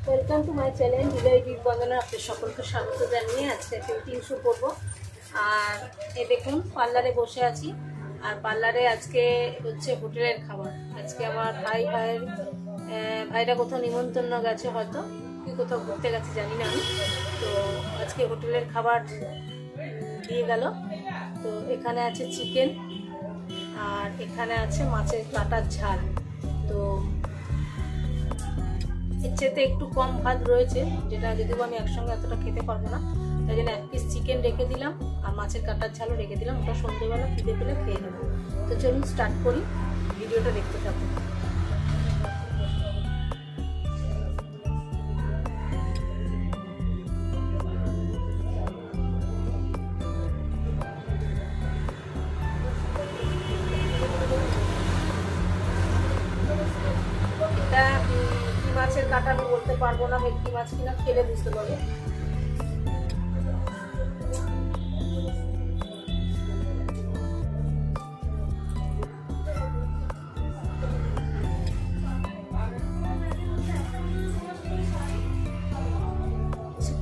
Welcome to my channel হৃদয় দীপ বন্দনা। আপনাদের সকলকে স্বাগত জানিয়ে আজকে একটা রুটিন শো করবো। আর এ দেখুন পার্লারে বসে আছি, আর পার্লারে আজকে হচ্ছে হোটেলের খাবার। আজকে আমার ভাইরা কোথাও নিমন্ত্রণ গেছে, হয়তো কি কোথাও ঘুরতে গেছে জানি না আমি। তো আজকে হোটেলের খাবার দিয়ে গেল। তো এখানে আছে চিকেন, আর এখানে আছে মাছের কাটার ঝাল। তো এর চেয়ে একটু কম ভাত রয়েছে, যেটা যদিও আমি একসঙ্গে এতটা খেতে পারবো না, তাই জন্য 1 পিস চিকেন রেখে দিলাম আর মাছের কাটার ঝালও রেখে দিলাম। ওটা সন্ধ্যেবেলা খিদে পেলে খেয়ে নেবো। তো চলুন স্টার্ট করি, ভিডিওটা দেখতে থাকুন। মাছের কাটা আমি বলতে পারবো না ভেটকি মাছ কিনা, খেলে বুঝতে পারবো।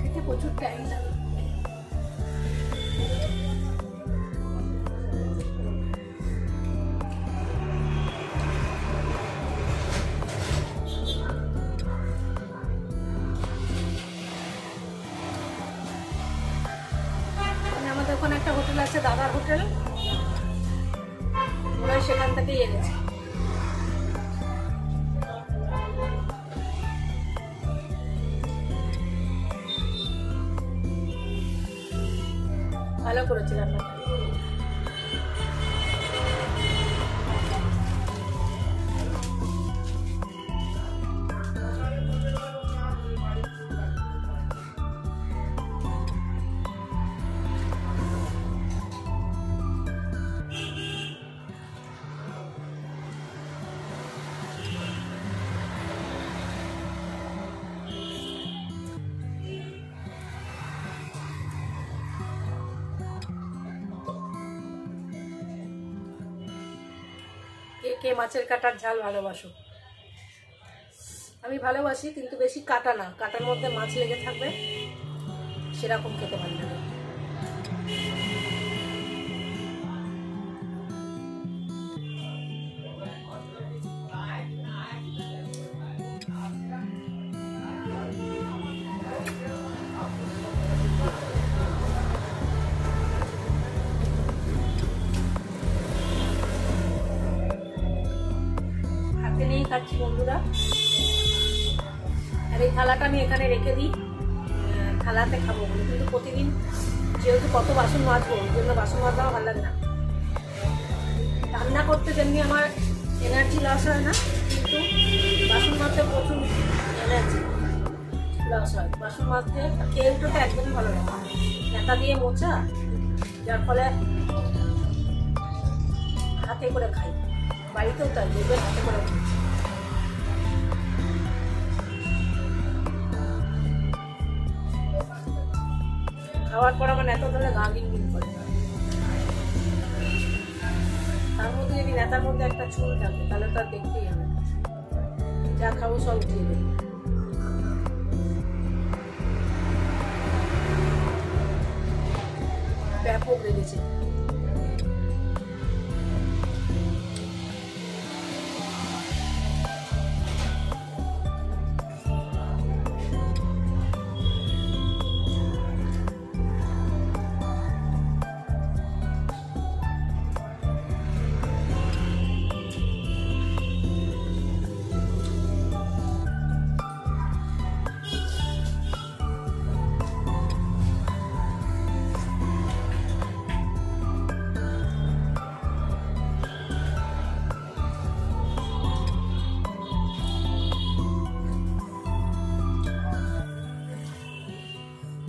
খেতে প্রচুর টাইম লাগে। আমাদের ওখানে একটা হোটেল আছে, দাদার হোটেল, ওরা সেখান থেকেই এনেছে। ভালো করেছে রান্নাটা। কে মাছের কাটার ঝাল ভালোবাসো? আমি ভালোবাসি, কিন্তু বেশি কাটা না, কাটার মধ্যে মাছ লেগে থাকবে সেরকম খেতে ভালো লাগে। খাচ্ছি বন্ধুরা। আর এই থালাটা আমি এখানে রেখে দিই, থালাতে খাবো বলে। কিন্তু প্রতিদিন যেহেতু কত বাসন মাজবো, ওই জন্য বাসন মাজা ভালো লাগে না। রান্না করতে যেমনি আমার এনার্জি লস হয় না, কিন্তু বাসন মাজতে প্রচুর এনার্জি লস হয়। বাসন মাজতে তেলটা একদমই ভালো লাগে, নেতা দিয়ে মোছা, যার ফলে হাতে করে খাই। বাড়িতেও তাই দেখবেন, হাতে করে খাই। খাওয়ার পর আমার নেতা ধরে গা গিন করে। তার মধ্যে যদি নেতার মধ্যে একটা চুল থাকে তাহলে তো আর দেখতেই হবে, যা খাবো সব উঠিয়ে দেবে। ব্যাপক লেগেছে।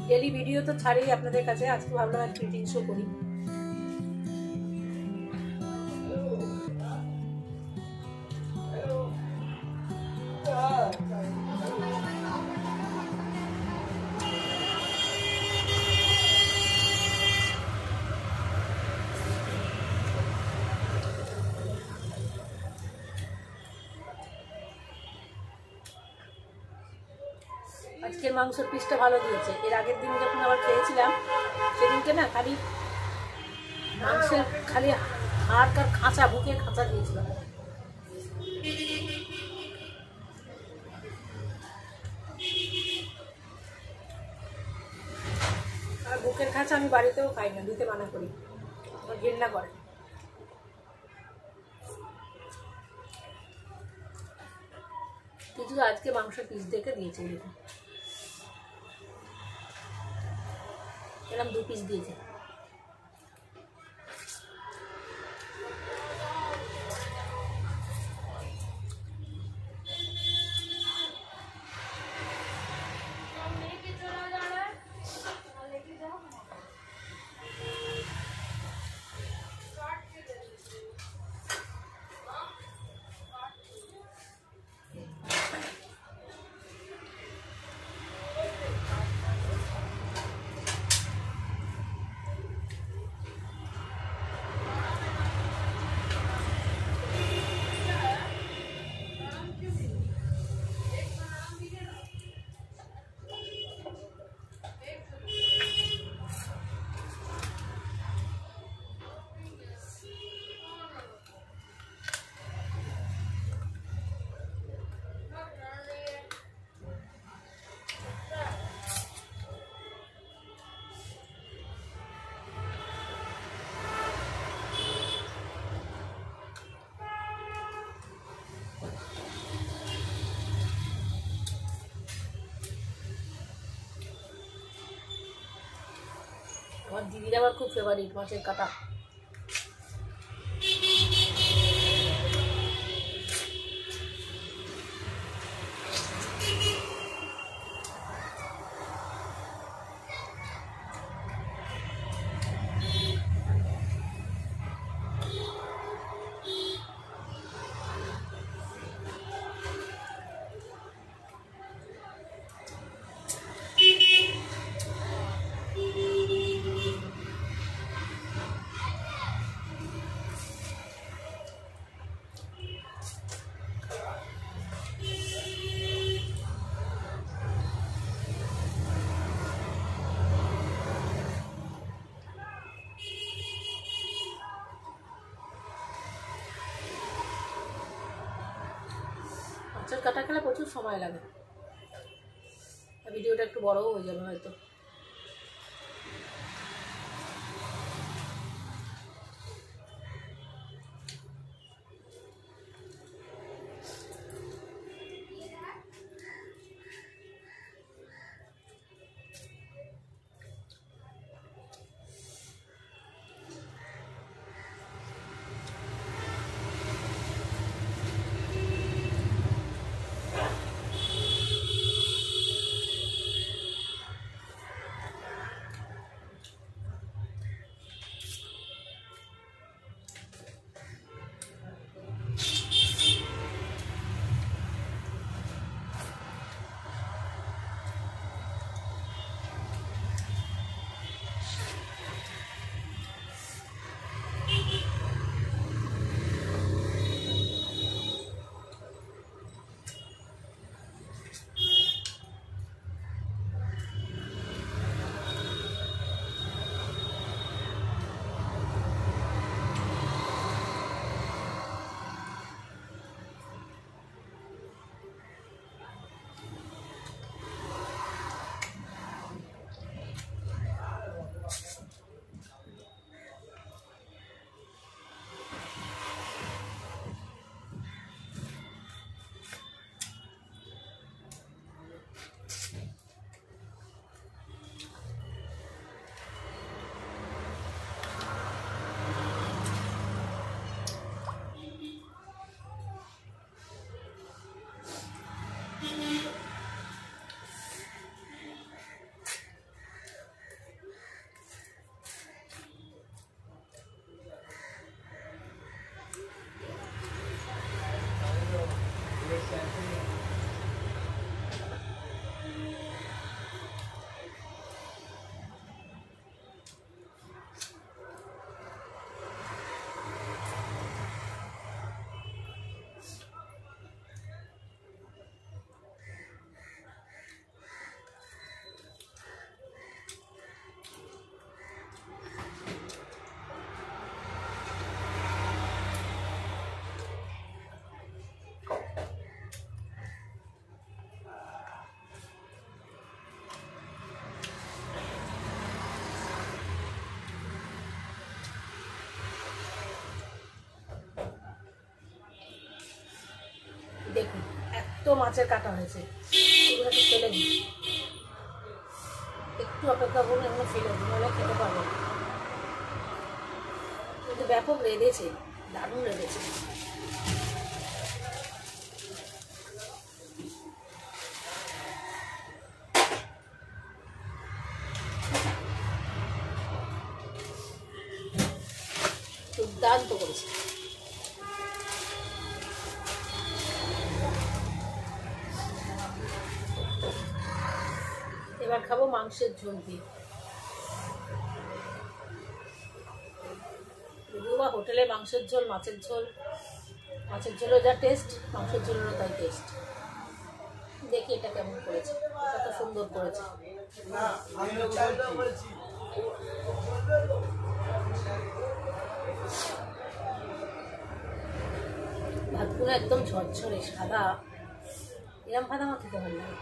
ডেলি ভিডিও তো ছাড়ি আপনাদের কাছে, আজকে ভাবলাম একটা রুটিন শো করি। আজকের মাংসের পিসটা ভালো দিয়েছে। এর আগের দিন যখন আবার খেয়েছিলাম সেদিনকে না খালি মাংসের খালি হাড় আর খাঁচা, বুকের খাঁচা দিয়েছিল। আর বুকের খাঁচা আমি বাড়িতেও খাই না, দিতে মানা করি, আমার ঘেন্না করে। কিছু আজকে মাংসের পিস দেখে দিয়েছে, দেখুন এরকম 2 পিস দিয়েছে। আমার দিদির আবার খুব ফেভারিট মাছের কাটা। মাছের কাটা খেলে প্রচুর সময় লাগে, ভিডিওটা একটু বড়ও হয়ে যাবে হয়তো। এত মাছের কাটা হয়েছে, এগুলো একটু ফেলে দিই, একটু অপেক্ষা করুন, এগুলো ফেলে দিই, নাহলে খেতে পারবো না। কিন্তু ব্যাপক রেঁধেছে, দারুণ রেঁধেছে। দুর্দান্ত করেছে। এবার খাবো মাংসের ঝোল দিয়ে। যদিও বা হোটেলে মাংসের ঝোল, মাছের ঝোলও যা টেস্ট, মাংসের ঝোলেরও তাই টেস্ট। দেখি এটা কেমন করেছে, কত সুন্দর করেছে। ভাতগুলো একদম ঝরঝরে সাদা, এরম ভাত আমার খেতে ভালো লাগে।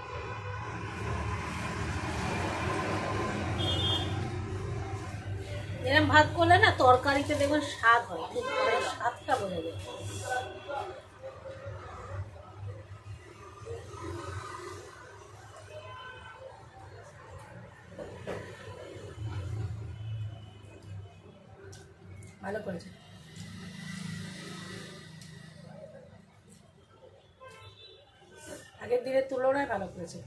এরম ভাত করলে না তরকারিতে দেখবেন স্বাদ হয়, খুব ভালো স্বাদটা বোঝা যায়। ভালো করেছে। আগের দিনের তুলনায় ভালো করেছে।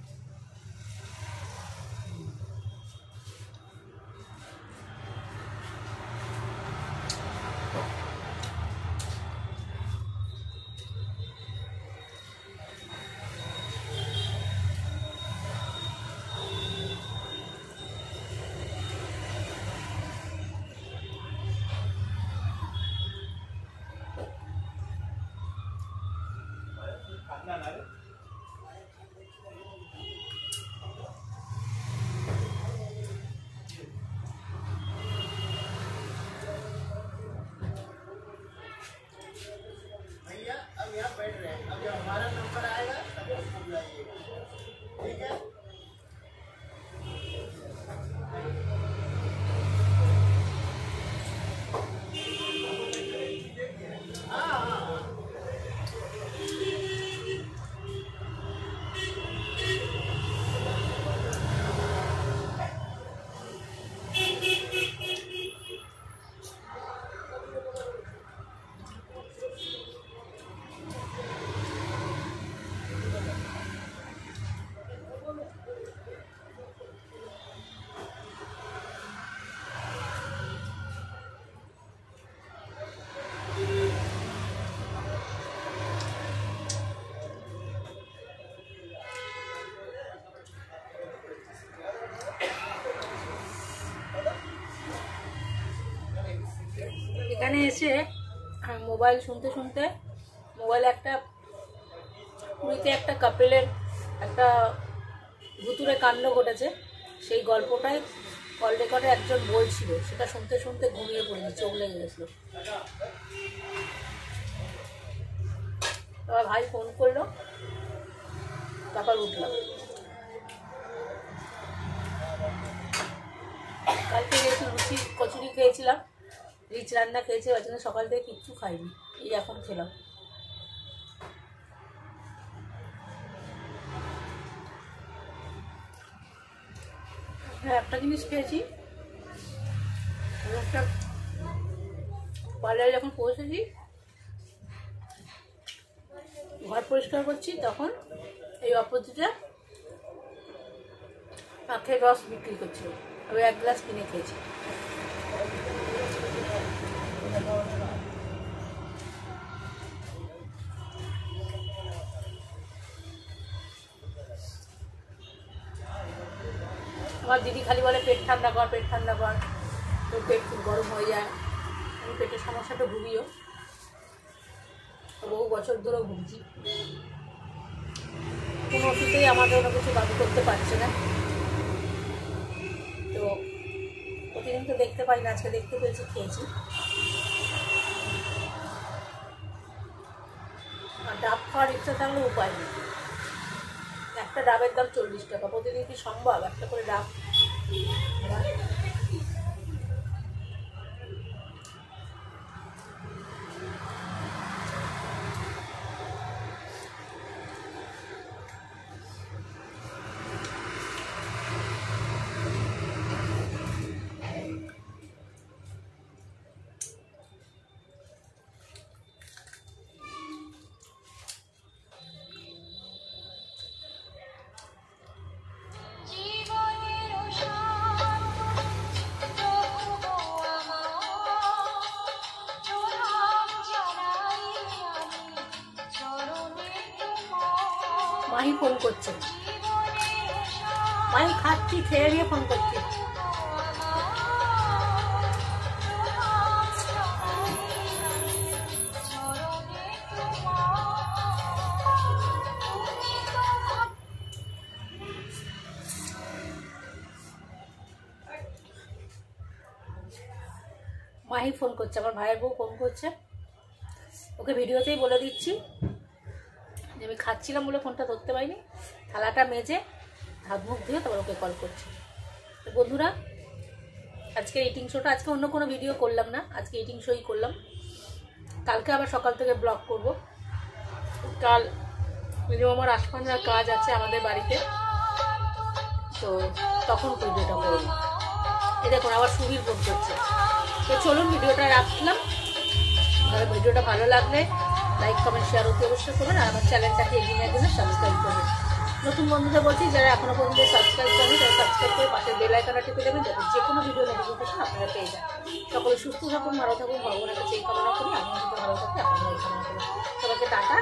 এখানে এসে মোবাইল শুনতে শুনতে, মোবাইলে একটা পুরীতে একটা কাপেলের একটা ভুতুরে কাণ্ড ঘটেছে, সেই গল্পটাই কল রেকর্ডে একজন বলছিল, সেটা শুনতে শুনতে ঘুমিয়ে পড়েছি, চোখ লেগে গেছিলো। এবার ভাই ফোন করলো, তারপর উঠলাম। কালকে যেহেতু লুচি কচুরি খেয়েছিলাম, রিচ রান্না খেয়েছি, ওই জন্য সকাল থেকে কিচ্ছু খাইনি, এই এখন খেলাম। হ্যাঁ, একটা জিনিস খেয়েছি, একটা পার্লারে যখন পৌঁছেছি, ঘর পরিষ্কার করছি, তখন এই অপোজিটে আখের রস বিক্রি করছিল, আমি এক গ্লাস কিনে খেয়েছি। আমার দিদি খালি বলে পেট ঠান্ডা কর, পেট ঠান্ডা কর, তোর পেট খুব গরম হয়ে যায়। আমি পেটের সমস্যাটা ভুগিও, বহু বছর ধরেও ভুগছি, কোনো ওষুধেই আমাদের কোনো কিছু কাজ করতে পারছে না। তো প্রতিদিন তো দেখতে পাই না, আজকে দেখতে পেয়েছি, খেয়েছি। আর ডাব খাওয়ার ইচ্ছা থাকলে উপায় নেই, একটা ডাবের দাম 40 টাকা, প্রতিদিন কি সম্ভব একটা করে ডাব? মাহি ফোন করছে, মাহি খাচ্ছি, খেয়ে দিয়ে ফোন করছি। মাহি ফোন করছে, আমার ভাইয়ের বউ ফোন করছে, ওকে ভিডিওতেই বলে দিচ্ছি যে আমি খাচ্ছিলাম বলে ফোনটা ধরতে পারিনি, থালাটা মেজে হাত মুখ ধুয়ে তারপর ওকে কল করছি। তো বন্ধুরা, আজকে ইটিং শোটা, আজকে অন্য কোনো ভিডিও করলাম না, আজকে ইটিং শোই করলাম। কালকে আবার সকাল থেকে ব্লগ করব। কাল মিনিমাম আমার 8-15 কাজ আছে আমাদের বাড়িতে, তো তখন ভিডিওটা করবো। এই দেখুন আবার সুবীর ফোন করছে। তো চলুন ভিডিওটা রাখলাম। ভিডিওটা ভালো লাগলে লাইক কমেন্ট শেয়ার অতি অবশ্যই করবেন, আর আমার চ্যানেলটাকে এগিয়ে নেওয়ার জন্য সাবস্ক্রাইব করবেন। নতুন বন্ধুদের বলছি, যারা এখনো পর্যন্ত সাবস্ক্রাইব করেন তারা সাবস্ক্রাইব করে পাশের বেল আইকনটা টিপে দেবেন, যাতে যে কোনো ভিডিও নোটিফিকেশন আপনারা পেয়ে যান। সকলে সুস্থ থাকুন, ভালো থাকুন, ভগবানের কাছে এই কামনা করি। আমিও যদি ভালো থাকি, আপনারা এই কামনা করি। সবাইকে টাটা।